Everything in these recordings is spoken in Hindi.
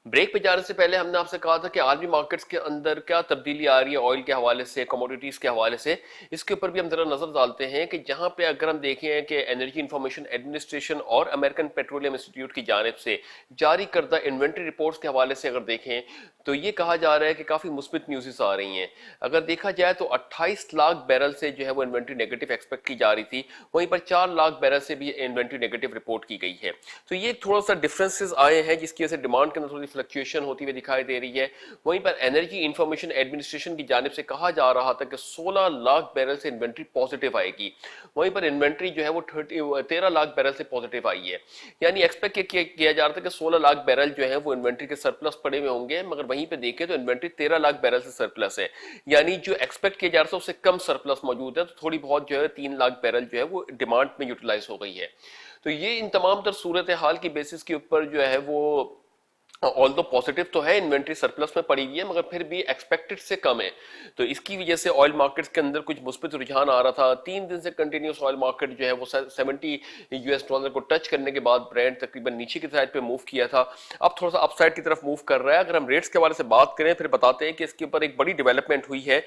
ब्रेक पे जाने से पहले हमने आपसे कहा था कि आर्मी मार्केट्स के अंदर क्या तब्दीली आ रही है ऑयल के हवाले से, कमोडिटीज के हवाले से। इसके ऊपर भी हम जरा नजर डालते हैं कि जहां पे अगर हम देखें कि एनर्जी इंफॉर्मेशन एडमिनिस्ट्रेशन और अमेरिकन पेट्रोलियम इंस्टीट्यूट की जानिब से जारी करदा इन्वेंट्री रिपोर्ट्स के हवाले से अगर देखें तो ये कहा जा रहा है कि काफी मुस्बित न्यूज़ आ रही हैं। अगर देखा जाए तो 28 लाख बैरल से जो है वो इन्वेंट्री नेगेटिव एक्सपेक्ट की जा रही थी, वहीं पर 4 लाख बैरल से भी इन्वेंट्री नेगेटिव रिपोर्ट की गई है। तो ये थोड़ा सा डिफरेंसेस आए हैं जिसकी वजह से डिमांड के अंदर थोड़ी फ्लक्चुएशन होती हुई दिखाई दे रही है। वहीं पर एनर्जी इंफॉर्मेशन एडमिनिस्ट्रेशन की जानिब से कहा जा रहा था कि 16 लाख बैरल से इन्वेंट्री पॉजिटिव आएगी, वहीं पर इन्वेंट्री जो है वो 13 लाख बैरल से पॉजिटिव आई है। यानी एक्सपेक्ट किया जा रहा था कि 16 लाख बैरल जो है वो इन्वेंट्री के सरप्लस पड़े हुए होंगे, मगर वहीं पे देखें तो इन्वेंट्री 13 लाख बैरल से सरप्लस है। यानी जो एक्सपेक्ट किया जा रहा था उससे कम सरप्लस मौजूद है। तो थोड़ी बहुत जो है 3 लाख बैरल जो है वो डिमांड में यूटिलाइज हो गई है। तो ये इन तमाम तर सूरत हाल की बेसिस के ऊपर जो है वो ऑल दो पॉजिटिव तो है, इन्वेंट्री सरप्लस में पड़ी हुई है, मगर फिर भी एक्सपेक्टेड से कम है। तो इसकी वजह से ऑयल मार्केट्स के अंदर कुछ मुस्बित रुझान आ रहा था। 3 दिन से कंटिन्यूस ऑयल मार्केट जो है वो 70 यूएस डॉलर को टच करने के बाद ब्रेंट तकरीबन नीचे की साइड पे मूव किया था, अब थोड़ा सा अपसाइड की तरफ मूव कर रहा है। अगर हम रेट्स के हवाले से बात करें फिर बताते हैं कि इसके ऊपर एक बड़ी डेवलपमेंट हुई है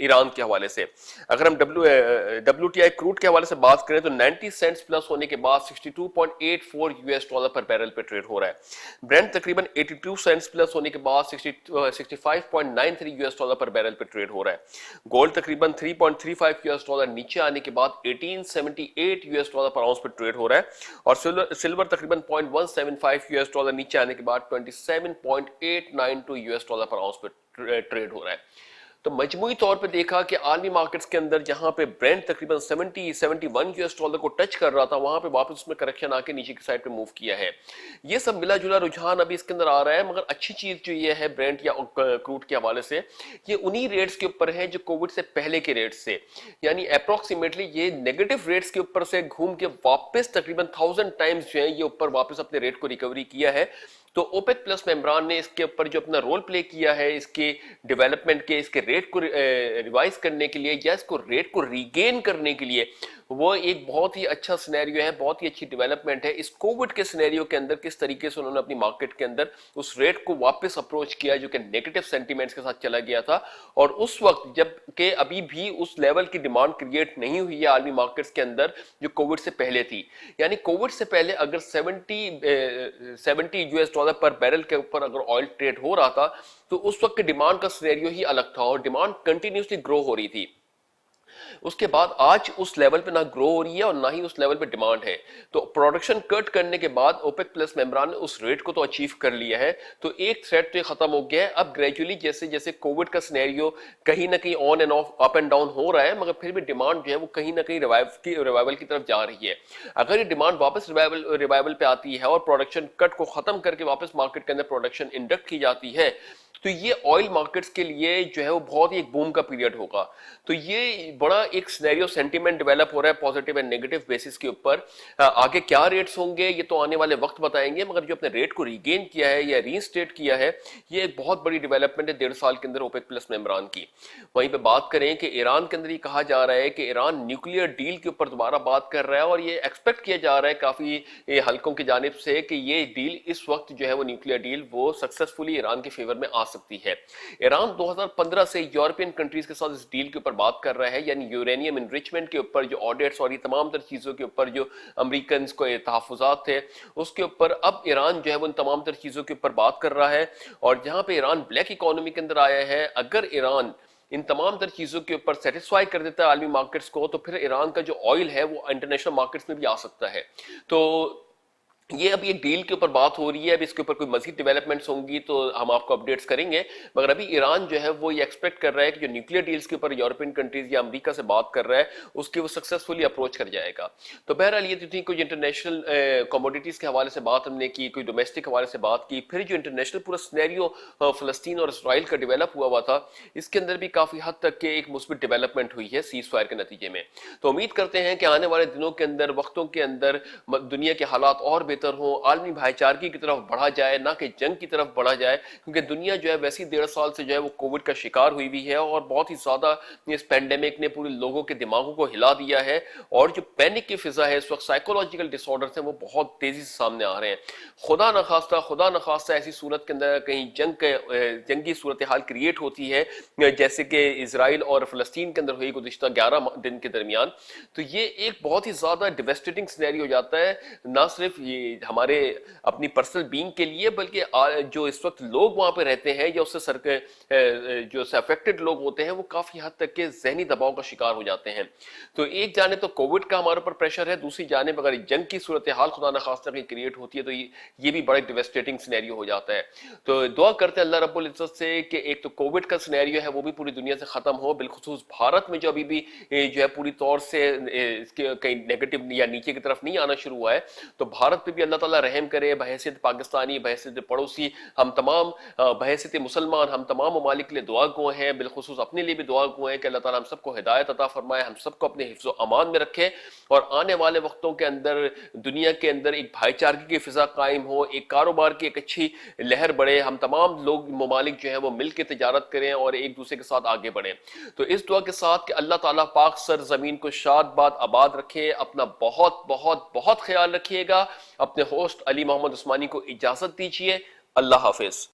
ईरान के हवाले से। अगर हम WTI क्रूड के हवाले से बात करें तो 90 सेंट्स प्लस होने के बाद 62.84 यूएस डॉलर पर बैरल पे ट्रेड हो रहा है। ब्रेंट तकरीबन 82 सेंट्स प्लस होने के बाद 65.93 यूएस डॉलर पर बैरल पे ट्रेड हो रहा है। गोल्ड तकरीबन 3.35 यूएस डॉलर नीचे आने के बाद 1878 यूएस डॉलर पर आउंस पर ट्रेड हो रहा है, और सिल्वर तकरीबन 0.175 यूएस डॉलर नीचे आने के बाद 27.892 यूएस डॉलर पर आउंस पर ट्रेड हो रहा है। तो मजमूई तौर पे देखा कि आलमी मार्केट्स के अंदर जहां पे ब्रेंट तकरीबन 71 यूएस डॉलर को टच कर रहा था, वहां पे वापस उसमें करेक्शन आके नीचे की साइड पे मूव किया है। ये सब मिला जुला रुझान अभी इसके अंदर आ रहा है, मगर अच्छी चीज जो ये है ब्रेंट या क्रूड के हवाले से, ये उन्हीं रेट्स के ऊपर है जो कोविड से पहले के रेट्स से, यानी अप्रोक्सीमेटली ये नेगेटिव रेट्स के ऊपर से घूम के वापस तकरीबन 1000 टाइम्स जो है ये ऊपर वापस अपने रेट को रिकवरी किया है। तो ओपेक प्लस मेंबरान ने इसके ऊपर जो अपना रोल प्ले किया है इसके डेवलपमेंट के, इसके रेट को रिवाइज करने के लिए या इसको रेट को रीगेन करने के लिए, वो एक बहुत ही अच्छा सिनेरियो है, बहुत ही अच्छी डेवलपमेंट है। इस कोविड के सिनेरियो के अंदर किस तरीके से उन्होंने अपनी मार्केट के अंदर उस रेट को वापस अप्रोच किया जो कि नेगेटिव सेंटीमेंट्स के साथ चला गया था, और उस वक्त जब के अभी भी उस लेवल की डिमांड क्रिएट नहीं हुई है आलमी मार्केट्स के अंदर जो कोविड से पहले थी। यानी कोविड से पहले अगर 70 यूएस डॉलर पर बैरल के ऊपर अगर ऑयल ट्रेड हो रहा था तो उस वक्त के डिमांड का सिनेरियो ही अलग था और डिमांड कंटिन्यूसली ग्रो हो रही थी। उसके बाद आज उस लेवल पे ना ग्रो हो रही है और ना ही उस लेवल पे डिमांड है। तो प्रोडक्शन कट करने के बाद ओपेक प्लस मेंबरान ने उस रेट को तो अचीव कर लिया है, तो एक थ्रेट तो खत्म हो गया है। अब ग्रेजुअली जैसे जैसे कोविड का सिनेरियो कहीं ना कहीं on end of up and down हो रहा है, मगर फिर भी डिमांड जो है वो कहीं ना कहीं रिवाइवल की तरफ जा रही है। अगर ये डिमांड वापस रिवाइवल पे आती है और प्रोडक्शन कट को खत्म करके वापस मार्केट के अंदर प्रोडक्शन इंडक्ट की जाती है, तो ये ऑयल मार्केट्स के लिए जो है वो बहुत ही एक बूम का पीरियड होगा। तो ये बड़ा एक सिनेरियो सेंटीमेंट डेवलप हो रहा है पॉजिटिव एंड नेगेटिव बेसिस के ऊपर। आगे क्या रेट्स होंगे ये तो आने वाले वक्त बताएंगे, मगर जो अपने रेट को रीगेन किया है या रीइंस्टेट किया है, ये एक बहुत बड़ी डेवलपमेंट है 1.5 साल के अंदर ओपेक प्लस मेंबरान की। वहीं पे बात करें कि ईरान के अंदर ये कहा जा रहा है कि ईरान न्यूक्लियर डील के ऊपर दोबारा बात कर रहा है, और ये एक्सपेक्ट किया जा रहा है काफी हल्कों की जानिब से कि ये डील इस वक्त जो है वो न्यूक्लियर डील वो सक्सेसफुली ईरान के फेवर में आ सकती है। ईरान 2015 से यूरोपियन कंट्रीज के साथ इस डील के ऊपर बात कर रहा है, यानी यूरेनियम इनरिचमेंट के ऊपर जो ऑडिट्स और ये तमाम तर चीजों के ऊपर जो अमेरिकन को तहफुजात थे उसके ऊपर अब ईरान जो है वो इन तमाम तर चीजों के ऊपर बात कर रहा है। और जहां पे ईरान ब्लैक इकोनॉमी के अंदर आया है, अगर ईरान इन तमाम तर चीजों के ऊपर सेटिस्फाई कर देता है आलमी मार्केट्स को, तो फिर ईरान का जो ऑयल है वो इंटरनेशनल मार्केट्स में भी आ सकता है। तो ये अभी एक डील के ऊपर बात हो रही है, अभी इसके ऊपर कोई मजीद डेवलपमेंट्स होंगी तो हम आपको अपडेट्स करेंगे, मगर अभी ईरान जो है वो ये एक्सपेक्ट कर रहा है कि जो न्यूक्लियर डील्स के ऊपर यूरोपियन कंट्रीज या अमेरिका से बात कर रहा है उसकी वो सक्सेसफुली अप्रोच कर जाएगा। तो बहरहाल ये थी कुछ इंटरनेशनल कमोडिटीज के हवाले से बात हमने की, कोई डोमेस्टिक हवाले से बात की, फिर जो इंटरनेशनल पूरा सिनेरियो फलस्तीन और इसराइल का डेवलप हुआ था इसके अंदर भी काफी हद तक के एक मुस्बित डेवलपमेंट हुई है सीज फायर के नतीजे में। तो उम्मीद करते हैं कि आने वाले दिनों के अंदर, वक्तों के अंदर दुनिया के हालात और बेहतर हो, आलमी भाईचारगी की तरफ बढ़ा जाए, ना कि जंग की तरफ बढ़ा जाए, क्योंकि दुनिया जो है वैसे ही 1.5 साल से जो है वो कोविड का शिकार हुई हुई है और बहुत ही ज्यादा इस पेंडेमिक ने पूरे लोगों के दिमागों को हिला दिया है। और जो पैनिक की फिजा है इस वक्त, साइकोलॉजिकल डिसऑर्डर्स हैं वो बहुत तेजी से सामने आ रहे हैं। खुदा न खास्ता ऐसी सूरत के अंदर कहीं जंगी सूरत हाल क्रिएट होती है जैसे कि इसराइल और फलस्तीन के अंदर हुई गुज़िश्ता 11 दिन के दरमियान, तो ये एक बहुत ही ज्यादा डिवेस्टेटिंग सिनेरियो हो जाता है, ना सिर्फ ये हमारे अपनी पर्सनल बीइंग के लिए, बल्कि जो इस वक्त लोग वहां पे रहते हैं या उससे जो अफेक्टेड लोग होते हैं वो काफी हद तक के जहनी दबाव का शिकार हो जाते हैं। तो एक जाने तो कोविड का हमारे ऊपर प्रेशर है, दूसरी जाने अगर जंग की सूरत हाल खुदा न खास्ता कहीं क्रिएट होती है तो ये भी बड़ा डिवेस्टेटिंग सिनेरियो हो जाता है। तो दुआ करते हैं अल्लाह रब्बुल इज्जत से कि एक तो कोविड का सिनेरियो है वो भी पूरी दुनिया से खत्म हो, बिलखुसूस भारत में जो अभी भी जो है पूरी तौर से इसके कहीं नेगेटिव या नीचे की तरफ नहीं आना शुरू हुआ है, तो भारत पे भी अल्लाह ताला रहम करे। बहैसियत पाकिस्तानी, बहैसियत पड़ोसी, हम तमाम बहैसियत मुसलमान, हम तमाम ममालिक के लिए दुआ गो हैं, बिलखुसूस अपने लिए भी दुआ गो हैं कि अल्लाह ताला हम सबको हिदायत अता फरमाए, हम सबको अपने हिफ्ज़ व अमान में रखे और आने वाले वक्तों के अंदर दुनिया के अंदर एक भाईचारगी की फिजा कायम हो, एक कारोबार की एक अच्छी लहर बढ़े, हम तमाम लोग ममालिक जो है वो मिल के तिजारत करें और एक दूसरे के साथ आगे बढ़ें। तो इस दुआ के साथ कि अल्लाह ताला पाक सर जमीन को शाद बाद आबाद रखे, अपना बहुत बहुत बहुत ख्याल रखिएगा। अपने होस्ट अली मोहम्मद उस्मानी को इजाजत दीजिए। अल्लाह हाफिज।